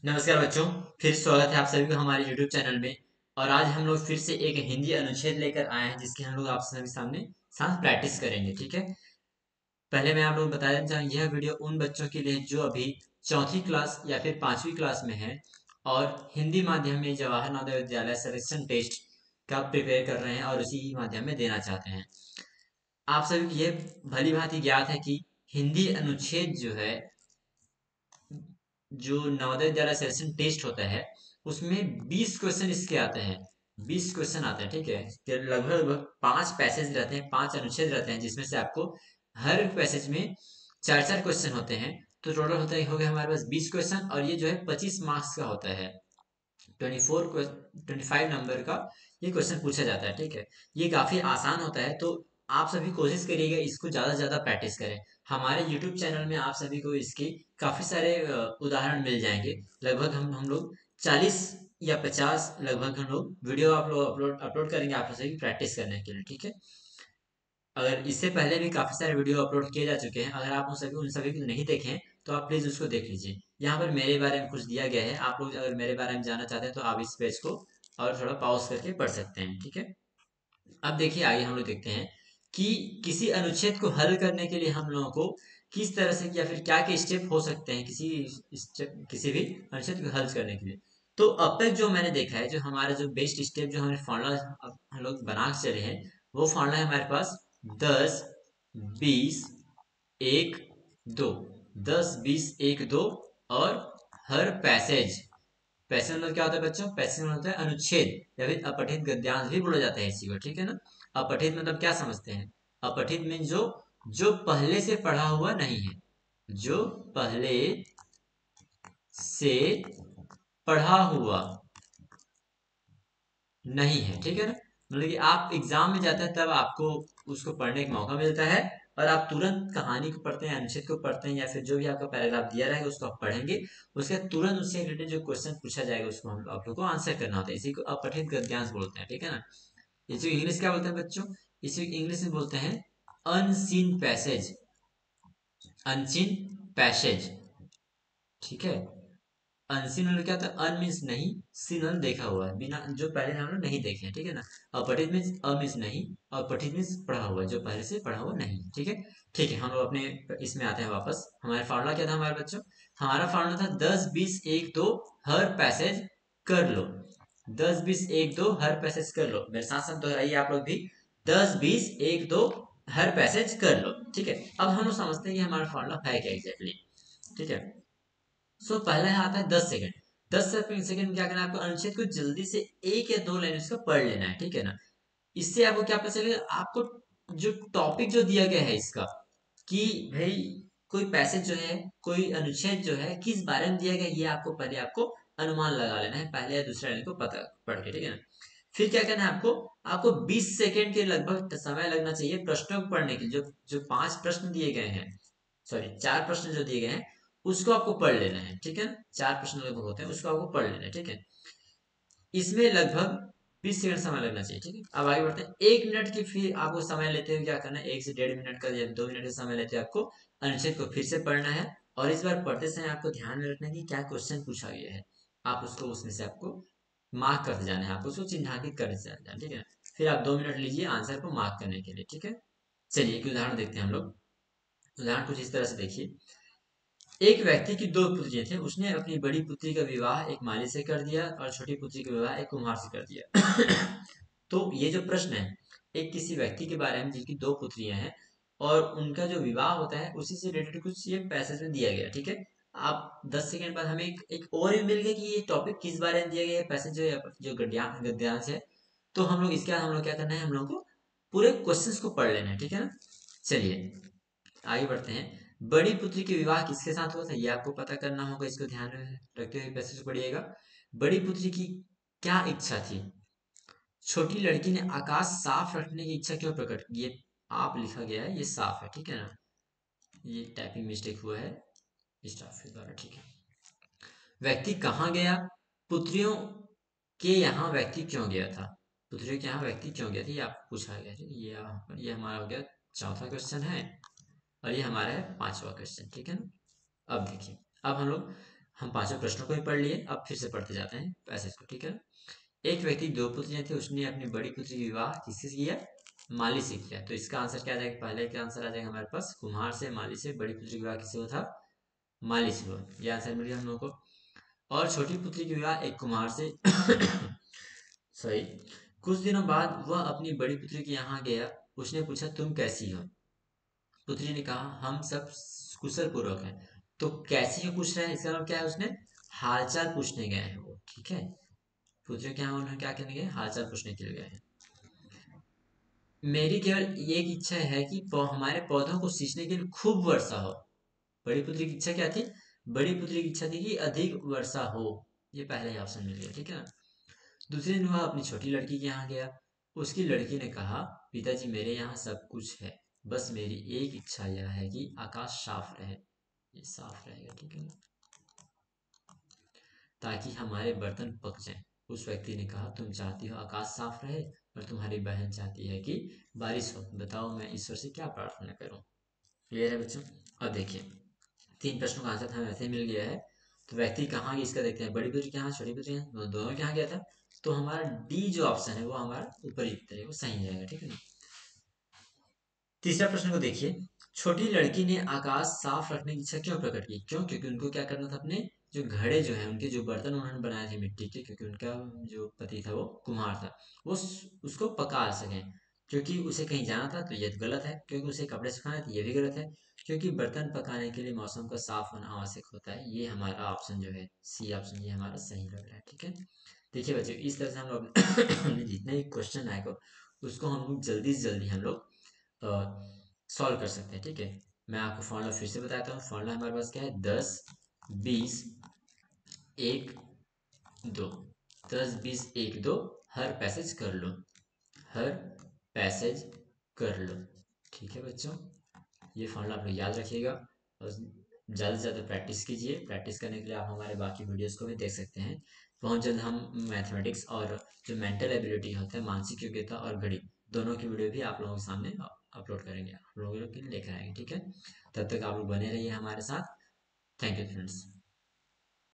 नमस्कार बच्चों। फिर स्वागत है आप सभी का हमारे YouTube चैनल में। और आज हम लोग फिर से एक हिंदी अनुच्छेद लेकर आए हैं जिसकी हम लोग आप सभी सामने साथ प्रैक्टिस करेंगे। ठीक है। पहले मैं आप लोगों को बता देना चाहूँ, यह वीडियो उन बच्चों के लिए जो अभी चौथी क्लास या फिर पांचवी क्लास में है और हिंदी माध्यम में जवाहर नवोदय विद्यालय सिलेक्शन टेस्ट का प्रिपेयर कर रहे हैं और उसी माध्यम में देना चाहते हैं। आप सभी को ये भली भांति ज्ञात है कि हिंदी अनुच्छेद जो है, जो नवोदय विद्यालय सिलेक्शन टेस्ट होता है, उसमें 20 क्वेश्चन इसके आते हैं। 20 क्वेश्चन आते हैं। ठीक है। तो लगभग लगभग 5 पैसेज रहते हैं, 5 अनुच्छेद रहते हैं, जिसमें से आपको हर पैसेज में चार चार क्वेश्चन होते हैं। तो टोटल होता है, हो गया हमारे पास 20 क्वेश्चन, और ये जो है 25 मार्क्स का होता है। 25 नंबर का ये क्वेश्चन पूछा जाता है। ठीक है। ये काफी आसान होता है, तो आप सभी कोशिश करिएगा इसको ज्यादा से ज्यादा प्रैक्टिस करें। हमारे YouTube चैनल में आप सभी को इसके काफी सारे उदाहरण मिल जाएंगे। लगभग हम लोग 40 या 50 लगभग हम लोग वीडियो आप लोग अपलोड अपलोड करेंगे आप सभी प्रैक्टिस करने के लिए। ठीक है। अगर इससे पहले भी काफी सारे वीडियो अपलोड किए जा चुके हैं, अगर आप उन सभी को नहीं देखे हैं तो आप प्लीज उसको देख लीजिए। यहाँ पर मेरे बारे में कुछ दिया गया है, आप लोग अगर मेरे बारे में जानना चाहते हैं तो आप इस पेज को और थोड़ा पॉज करके पढ़ सकते हैं। ठीक है। अब देखिए आगे हम लोग देखते हैं कि किसी अनुच्छेद को हल करने के लिए हम लोगों को किस तरह से या फिर क्या क्या स्टेप हो सकते हैं किसी भी अनुच्छेद को हल करने के लिए। तो अब तक जो मैंने देखा है, जो हमारा जो बेस्ट स्टेप जो हमारे फॉर्मूला हम लोग बना के चले हैं, वो फॉर्मूला है हमारे पास 10 20 1 2। 10 20 1 2। और हर पैसेज, पैसेज मतलब क्या होता है बच्चों? पैसेज मतलब होता है अनुच्छेद या फिर अपठित गद्यांश भी बोला जाता है इसी को। ठीक है ना। अपठित मतलब क्या समझते हैं? अपठित मीन जो जो पहले से पढ़ा हुआ नहीं है, जो पहले से पढ़ा हुआ नहीं है। ठीक है ना। मतलब कि आप एग्जाम में जाते हैं तब आपको उसको पढ़ने का मौका मिलता है, और आप तुरंत कहानी को पढ़ते हैं, अनुच्छेद को पढ़ते हैं, या फिर जो भी आपका पैराग्राफ दिया रहेगा उसको आप पढ़ेंगे। उसके बाद तुरंत उससे रिलेटेड जो क्वेश्चन पूछा जाएगा उसको हम आप लोग को आंसर करना होता है। इसी को अपठित गद्यांश बोलते हैं। ठीक है ना। इसी को इंग्लिश क्या बोलते हैं बच्चों? इसी को इंग्लिश में बोलते हैं अनसीन पैसेज। Unseen passage. ठीक है। अनसीन मतलब क्या होता है? अन मीन्स नहीं, सीन मतलब देखा हुआ है, बिना जो पहले हम लोग नहीं देखे हैं। ठीक है ना। अपठित मीन्स अ मीन्स नहीं, और पठित मीन्स पढ़ा हुआ, जो पहले से पढ़ा हुआ नहीं है। ठीक है। ठीक है, हम लोग अपने इसमें आते हैं वापस। हमारा फार्मूला क्या था हमारे बच्चों? हमारा फार्मूला था 10 20 1 2 हर पैसेज कर लो। 10 20 1 2 हर पैसेज कर लो। मेरे साथ साथ दोहराइए आप लोग भी। 10 20 1 2 हर पैसेज कर लो। ठीक है। अब हम लोग समझते हैं कि हमारा फार्मूला है क्या एग्जैक्टली। ठीक है। पहला आता है 10 सेकंड। 10 सेकंड में क्या करना है आपको? अनुच्छेद को जल्दी से एक या दो लाइन उसका पढ़ लेना है। ठीक है ना। इससे आपको क्या पता चलेगा? आपको जो टॉपिक जो दिया गया है इसका, कि भाई कोई पैसेज जो है, कोई अनुच्छेद जो है किस बारे में दिया गया है, ये आपको पहले आपको अनुमान लगा लेना है, पहले या दूसरे लाइन को पता पढ़ के। ठीक है ना। फिर क्या करना है आपको? आपको 20 सेकंड के लगभग समय लगना चाहिए प्रश्नों को पढ़ने के लिए। जो जो 5 प्रश्न दिए गए हैं, सॉरी 4 प्रश्न जो दिए गए हैं, उसको आपको पढ़ लेना है। ठीक है। 4 प्रश्न लगभग होते हैं, उसको आपको पढ़ लेना है। ठीक है। इसमें लगभग 20 सेकंड समय लगना चाहिए। ठीक है। अब आगे बढ़ते हैं। 1 मिनट की फिर आपको समय लेते हुए क्या करना है? 1 से 1.5 मिनट का या 2 मिनट का समय लेते हुए आपको अनुच्छेद को फिर से पढ़ना है। और इस बार पढ़ते समय आपको ध्यान में रखना है कि क्या क्वेश्चन पूछा गया है। आप उसको उसमें से आपको मार्क करते जाना है, आपको उसको चिन्हांकित करते जाना है। ठीक है। फिर आप 2 मिनट लीजिए आंसर को मार्क करने के लिए। ठीक है। चलिए एक उदाहरण देखते हैं हम लोग। उदाहरण कुछ इस तरह से देखिए। एक व्यक्ति की दो पुत्रियां थी। उसने अपनी बड़ी पुत्री का विवाह एक माली से कर दिया और छोटी पुत्री का विवाह एक कुम्हार से कर दिया। तो ये जो प्रश्न है, एक किसी व्यक्ति के बारे में जिनकी दो पुत्रियां हैं और उनका जो विवाह होता है उसी से रिलेटेड कुछ ये पैसेज में दिया गया। ठीक है। आप 10 सेकंड बाद हमें एक और भी मिल गया कि ये टॉपिक किस बारे में दिया गया है, पैसेज जो गद्यांश है। तो हम लोग इसके बाद हम लोग क्या करना है? हम लोग को पूरे क्वेश्चंस को पढ़ लेना है। ठीक है ना। चलिए आगे बढ़ते हैं। बड़ी पुत्री के विवाह किसके साथ हुआ था, ये आपको पता करना होगा। इसको ध्यान में रखते हुए पैसेज पढ़िएगा। बड़ी पुत्री की क्या इच्छा थी? छोटी लड़की ने आकाश साफ रखने की इच्छा क्यों प्रकट की? ये आप लिखा गया है, ये साफ है। ठीक है ना। ये टाइपिंग मिस्टेक हुआ है स्टाफ के द्वारा। ठीक है। व्यक्ति कहाँ गया? पुत्रियों के यहाँ व्यक्ति क्यों गया था? पुत्रियों के यहाँ व्यक्ति क्यों गया था, ये आपको पूछा गया है। ये हमारा हो गया चौथा क्वेश्चन है, और ये हमारा है पांचवा क्वेश्चन। ठीक है ना। अब देखिए, अब हम लोग हम पांचों प्रश्नों को भी पढ़ लिए, अब फिर से पढ़ते जाते हैं पैसेज को, ठीक है। एक व्यक्ति दो पुत्रियां थी, उसने अपनी बड़ी पुत्री का विवाह किससे किया? माली से किया। तो इसका आंसर क्या आ जाएगा? पहले का आंसर आ जाएगा हमारे पास कुम्हार से माली से, बड़ी पुत्री का विवाह किससे हुआ था? माली से हुआ। यह आंसर मिल गया हम लोगों को। और छोटी पुत्री का विवाह एक कुम्हार से सही। कुछ दिनों बाद वह अपनी बड़ी पुत्री के यहाँ गया। उसने पूछा, तुम कैसी हो? पुत्री ने कहा, हम सब कुशल पूर्वक हैं। तो कैसी हो पूछ रहा है, इसका मतलब क्या है? उसने हालचाल पूछने गए हैं वो, ठीक है। पुत्री के यहाँ उन्होंने क्या करने गए? हालचाल पूछने के लिए गए हैं। मेरी केवल एक इच्छा है कि हमारे पौधों को सींचने के लिए खूब वर्षा हो। बड़ी पुत्री की इच्छा क्या थी? बड़ी पुत्री की इच्छा थी कि अधिक वर्षा हो। ये पहला ही ऑप्शन मिल गया, ठीक है ना। दूसरे दिन वह अपनी छोटी लड़की के यहाँ गया। उसकी लड़की ने कहा, पिताजी मेरे यहाँ सब कुछ है, बस मेरी एक इच्छा यह है कि आकाश साफ रहे। ये साफ रहेगा, ठीक है ना, ताकि हमारे बर्तन पक जाएं। उस व्यक्ति ने कहा, तुम चाहती हो आकाश साफ रहे और तुम्हारी बहन चाहती है कि बारिश हो। बताओ मैं ईश्वर से क्या प्रार्थना करूं? क्लियर है बच्चों? अब देखिए, तीन प्रश्नों का आंसर हमें ऐसे ही मिल गया है। तो व्यक्ति कहाँ गया इसका देखते हैं। बड़ी पुत्री कहाँ, छोटी पुत्री कहाँ, दोनों के यहाँ गया था। तो हमारा डी जो ऑप्शन है वो हमारा ऊपरी उत्तर है, वो सही रहेगा, ठीक है ना। तीसरा प्रश्न को देखिए। छोटी लड़की ने आकाश साफ रखने की इच्छा क्यों प्रकट की? क्यों? क्योंकि उनको क्या करना था, अपने जो घड़े जो है, उनके जो बर्तन उन्होंने बनाए थे मिट्टी के, क्योंकि उनका जो पति था वो कुम्हार था, वो उसको पका सकें। क्योंकि उसे कहीं जाना था तो ये तो गलत है, क्योंकि उसे कपड़े सुखाने थे ये भी गलत है, क्योंकि बर्तन पकाने के लिए मौसम का साफ होना आवश्यक होता है। ये हमारा ऑप्शन जो है सी ऑप्शन, ये हमारा सही लग रहा है, ठीक है। देखिए बच्चों, इस तरह से हम लोग हमने जितने भी क्वेश्चन आए को उसको हम लोग जल्दी से जल्दी हम लोग सॉल्व कर सकते हैं, ठीक है। मैं आपको फॉर्मूला फिर से बताता हूँ। फॉर्मूला हमारे पास क्या है? 10 20 1 2। 10 20 1 2, हर पैसेज कर लो, हर पैसेज कर लो, ठीक है बच्चों। ये फॉर्मूला आप लोग याद रखिएगा और ज़्यादा से ज़्यादा प्रैक्टिस कीजिए। प्रैक्टिस करने के लिए आप हमारे बाकी वीडियोस को भी देख सकते हैं। बहुत जल्द हम मैथमेटिक्स और जो मेंटल एबिलिटी होता है, मानसिक योग्यता और गणित, दोनों की वीडियो भी आप लोगों के सामने अपलोड करेंगे, आप लोगों के लिए लेकर आएंगे, ठीक है। तब तक आप लोग बने रहिए हमारे साथ। Thank you friends.